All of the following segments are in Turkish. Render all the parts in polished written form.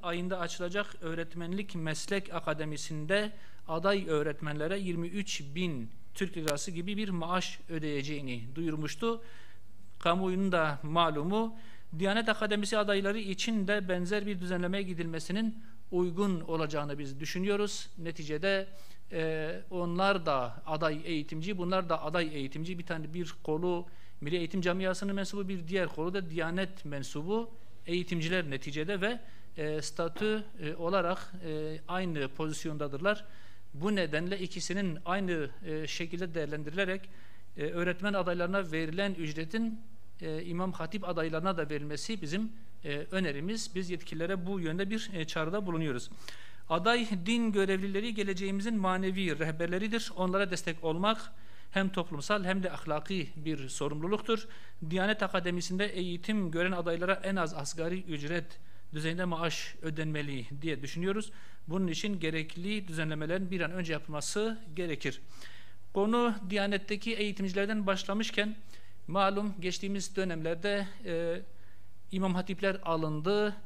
ayında açılacak öğretmenlik meslek akademisinde aday öğretmenlere 23.000 Türk lirası gibi bir maaş ödeyeceğini duyurmuştu. Kamuoyunun da malumu, Diyanet Akademisi adayları için de benzer bir düzenlemeye gidilmesinin uygun olacağını biz düşünüyoruz. Neticede onlar da aday eğitimci, bunlar da aday eğitimci. Bir kolu Milli Eğitim Camiası'nın mensubu, bir diğer kolu da Diyanet mensubu eğitimciler neticede ve statü olarak aynı pozisyondadırlar. Bu nedenle ikisinin aynı şekilde değerlendirilerek öğretmen adaylarına verilen ücretin İmam Hatip adaylarına da verilmesi bizim önerimiz. Biz yetkililere bu yönde bir çağrıda bulunuyoruz. Aday din görevlileri geleceğimizin manevi rehberleridir. Onlara destek olmak hem toplumsal hem de ahlaki bir sorumluluktur. Diyanet Akademisi'nde eğitim gören adaylara en az asgari ücret düzeyinde maaş ödenmeli diye düşünüyoruz. Bunun için gerekli düzenlemelerin bir an önce yapılması gerekir. Konu Diyanet'teki eğitimcilerden başlamışken malum geçtiğimiz dönemlerde İmam Hatipler alındı.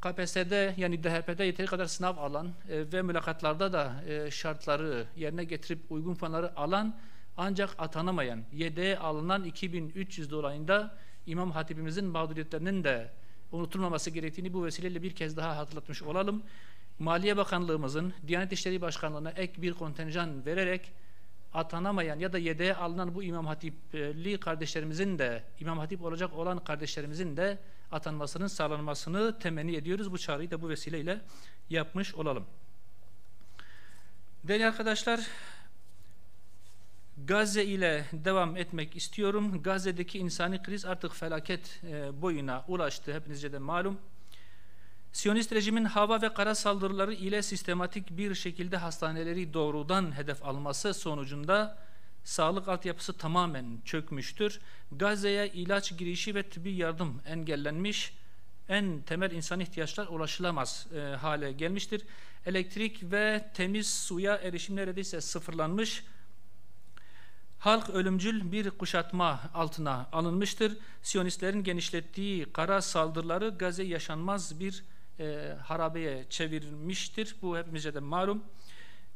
KPSS'de yani DHP'de yeteri kadar sınav alan ve mülakatlarda da şartları yerine getirip uygun puanları alan ancak atanamayan, yedeğe alınan 2300 dolayında İmam Hatipimizin mağduriyetlerinin de unutulmaması gerektiğini bu vesileyle bir kez daha hatırlatmış olalım. Maliye Bakanlığımızın Diyanet İşleri Başkanlığı'na ek bir kontenjan vererek atanamayan ya da yedeğe alınan bu İmam Hatipli kardeşlerimizin de, İmam Hatip olacak olan kardeşlerimizin de atanmasının sağlanmasını temenni ediyoruz. Bu çağrıyı da bu vesileyle yapmış olalım. Değerli arkadaşlar, Gazze ile devam etmek istiyorum. Gazze'deki insani kriz artık felaket boyuna ulaştı. Hepinizce de malum. Siyonist rejimin hava ve kara saldırıları ile sistematik bir şekilde hastaneleri doğrudan hedef alması sonucunda sağlık altyapısı tamamen çökmüştür. Gazze'ye ilaç girişi ve tıbbi yardım engellenmiş, en temel insan ihtiyaçlar ulaşılamaz hale gelmiştir. Elektrik ve temiz suya erişim neredeyse sıfırlanmış. Halk ölümcül bir kuşatma altına alınmıştır. Siyonistlerin genişlettiği kara saldırıları Gazze yaşanmaz bir harabeye çevirmiştir. Bu hepimize de malum.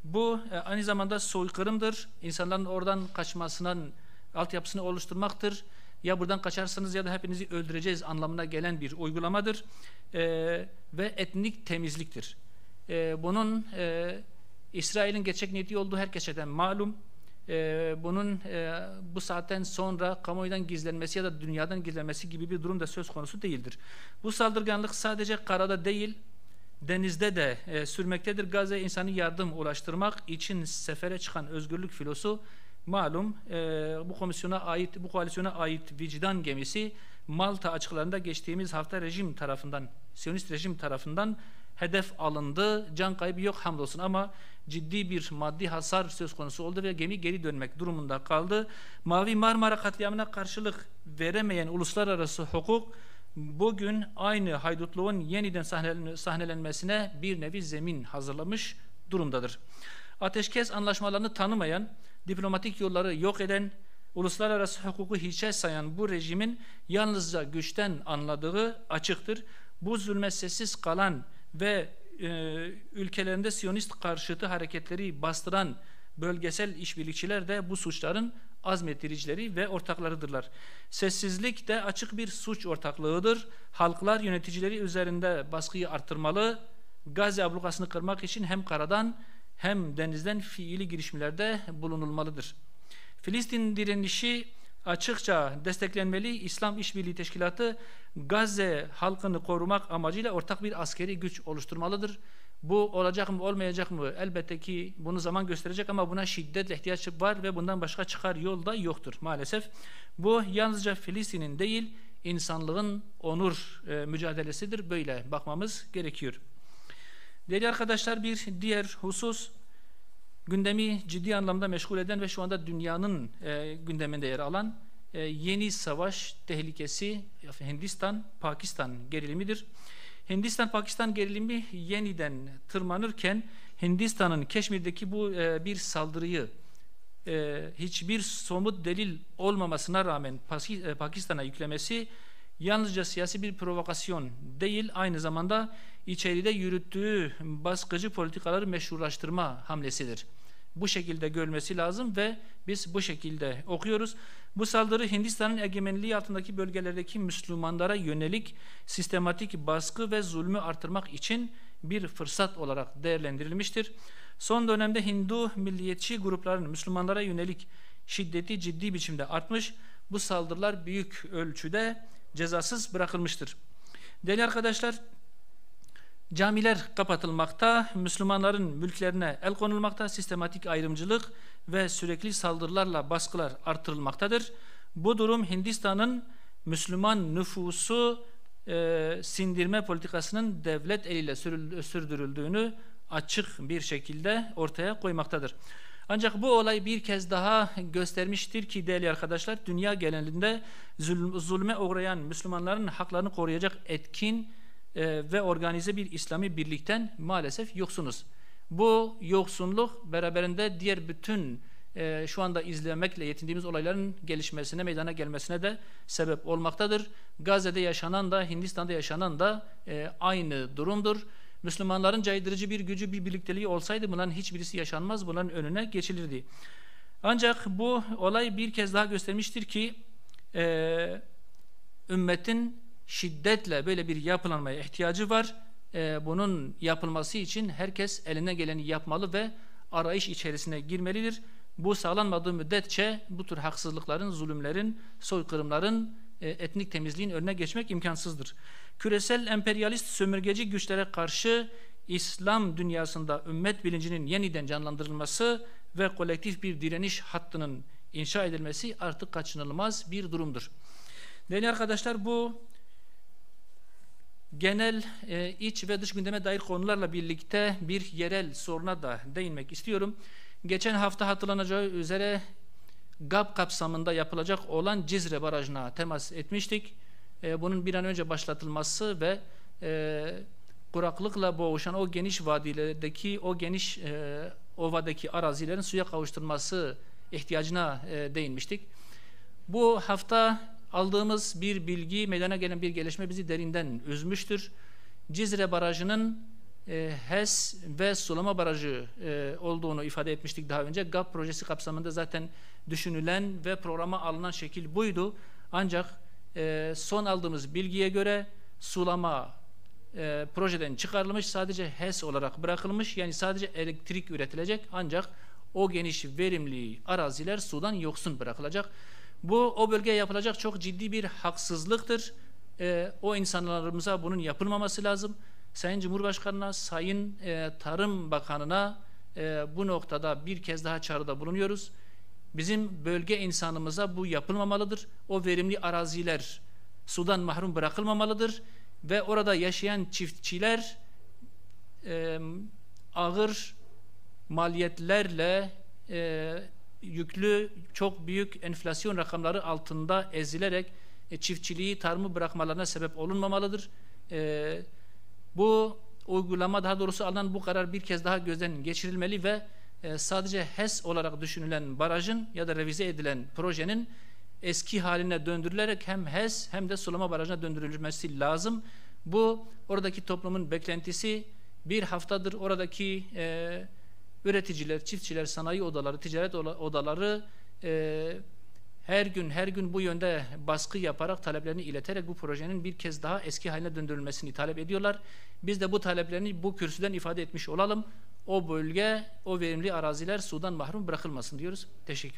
Bu aynı zamanda soykırımdır. İnsanların oradan kaçmasının altyapısını oluşturmaktır. Ya buradan kaçarsanız ya da hepinizi öldüreceğiz anlamına gelen bir uygulamadır. Ve etnik temizliktir. Bunun İsrail'in gerçek niyeti olduğu herkese malum. Bunun bu saatten sonra kamuoyundan gizlenmesi ya da dünyadan gizlenmesi gibi bir durum da söz konusu değildir. Bu saldırganlık sadece karada değil, denizde de sürmektedir. Gazze'ye insani yardım ulaştırmak için sefere çıkan özgürlük filosu malum bu koalisyona ait vicdan gemisi Malta açıklarında geçtiğimiz hafta Siyonist rejim tarafından hedef alındı. Can kaybı yok hamdolsun ama ciddi bir maddi hasar söz konusu oldu ve gemi geri dönmek durumunda kaldı. Mavi Marmara katliamına karşılık veremeyen uluslararası hukuk bugün aynı haydutluğun yeniden sahnelenmesine bir nevi zemin hazırlamış durumdadır. Ateşkes anlaşmalarını tanımayan, diplomatik yolları yok eden, uluslararası hukuku hiçe sayan bu rejimin yalnızca güçten anladığı açıktır. Bu zulme sessiz kalan ve ülkelerinde Siyonist karşıtı hareketleri bastıran bölgesel işbirlikçiler de bu suçların azmettiricileri ve ortaklarıdırlar. Sessizlik de açık bir suç ortaklığıdır. Halklar yöneticileri üzerinde baskıyı arttırmalı, Gazze ablukasını kırmak için hem karadan hem denizden fiili girişimlerde bulunulmalıdır. Filistin direnişi açıkça desteklenmeli. İslam İşbirliği Teşkilatı Gazze halkını korumak amacıyla ortak bir askeri güç oluşturmalıdır. Bu olacak mı olmayacak mı? Elbette ki bunu zaman gösterecek ama buna şiddetle ihtiyaç var ve bundan başka çıkar yol da yoktur maalesef. Bu yalnızca Filistin'in değil, insanlığın onur mücadelesidir. Böyle bakmamız gerekiyor. Değerli arkadaşlar, bir diğer husus gündemi ciddi anlamda meşgul eden ve şu anda dünyanın gündeminde yer alan yeni savaş tehlikesi Hindistan-Pakistan gerilimidir. Hindistan-Pakistan gerilimi yeniden tırmanırken Hindistan'ın Keşmir'deki bu bir saldırıyı hiçbir somut delil olmamasına rağmen Pakistan'a yüklemesi yalnızca siyasi bir provokasyon değil, aynı zamanda içeride yürüttüğü baskıcı politikaları meşrulaştırma hamlesidir. Bu şekilde görülmesi lazım ve biz bu şekilde okuyoruz. Bu saldırı Hindistan'ın egemenliği altındaki bölgelerdeki Müslümanlara yönelik sistematik baskı ve zulmü artırmak için bir fırsat olarak değerlendirilmiştir. Son dönemde Hindu milliyetçi grupların Müslümanlara yönelik şiddeti ciddi biçimde artmış. Bu saldırılar büyük ölçüde cezasız bırakılmıştır. Değerli arkadaşlar, camiler kapatılmakta, Müslümanların mülklerine el konulmakta, sistematik ayrımcılık ve sürekli saldırılarla baskılar artırılmaktadır. Bu durum Hindistan'ın Müslüman nüfusu sindirme politikasının devlet eliyle sürdürüldüğünü açık bir şekilde ortaya koymaktadır. Ancak bu olay bir kez daha göstermiştir ki değerli arkadaşlar, dünya genelinde zulme uğrayan Müslümanların haklarını koruyacak etkin ve organize bir İslami birlikten maalesef yoksunuz. Bu yoksunluk beraberinde diğer bütün şu anda izlemekle yetindiğimiz olayların gelişmesine, meydana gelmesine de sebep olmaktadır. Gazze'de yaşanan da, Hindistan'da yaşanan da aynı durumdur. Müslümanların caydırıcı bir gücü, bir birlikteliği olsaydı bunların hiçbirisi yaşanmaz, bunların önüne geçilirdi. Ancak bu olay bir kez daha göstermiştir ki ümmetin şiddetle böyle bir yapılanmaya ihtiyacı var. Bunun yapılması için herkes eline geleni yapmalı ve arayış içerisine girmelidir. Bu sağlanmadığı müddetçe bu tür haksızlıkların, zulümlerin, soykırımların, etnik temizliğin önüne geçmek imkansızdır. Küresel emperyalist sömürgeci güçlere karşı İslam dünyasında ümmet bilincinin yeniden canlandırılması ve kolektif bir direniş hattının inşa edilmesi artık kaçınılmaz bir durumdur. Değerli arkadaşlar, bu genel iç ve dış gündeme dair konularla birlikte bir yerel soruna da değinmek istiyorum. Geçen hafta hatırlanacağı üzere GAP kapsamında yapılacak olan Cizre Barajı'na temas etmiştik. Bunun bir an önce başlatılması ve kuraklıkla boğuşan o geniş vadilerdeki, o geniş ovadaki arazilerin suya kavuşturulması ihtiyacına değinmiştik. Bu hafta aldığımız bir bilgi, meydana gelen bir gelişme bizi derinden üzmüştür. Cizre Barajı'nın HES ve sulama barajı olduğunu ifade etmiştik daha önce. GAP projesi kapsamında zaten düşünülen ve programa alınan şekil buydu. Ancak son aldığımız bilgiye göre sulama projeden çıkarılmış, sadece HES olarak bırakılmış. Yani sadece elektrik üretilecek, ancak o geniş verimli araziler sudan yoksun bırakılacak. Bu o bölgeye yapılacak çok ciddi bir haksızlıktır. O insanlarımıza bunun yapılmaması lazım. Sayın Cumhurbaşkanı'na, Sayın Tarım Bakanı'na bu noktada bir kez daha çağrıda bulunuyoruz. Bizim bölge insanımıza bu yapılmamalıdır. O verimli araziler sudan mahrum bırakılmamalıdır ve orada yaşayan çiftçiler ağır maliyetlerle yüklü, çok büyük enflasyon rakamları altında ezilerek çiftçiliği, tarımı bırakmalarına sebep olunmamalıdır. Bu uygulama, daha doğrusu alınan bu karar bir kez daha gözden geçirilmeli ve sadece HES olarak düşünülen barajın ya da revize edilen projenin eski haline döndürülerek hem HES hem de sulama barajına döndürülmesi lazım. Bu oradaki toplumun beklentisi. Bir haftadır oradaki üreticiler, çiftçiler, sanayi odaları, ticaret odaları her gün bu yönde baskı yaparak, taleplerini ileterek bu projenin bir kez daha eski haline döndürülmesini talep ediyorlar. Biz de bu taleplerini bu kürsüden ifade etmiş olalım. O bölge, o verimli araziler sudan mahrum bırakılmasın diyoruz. Teşekkür ederim.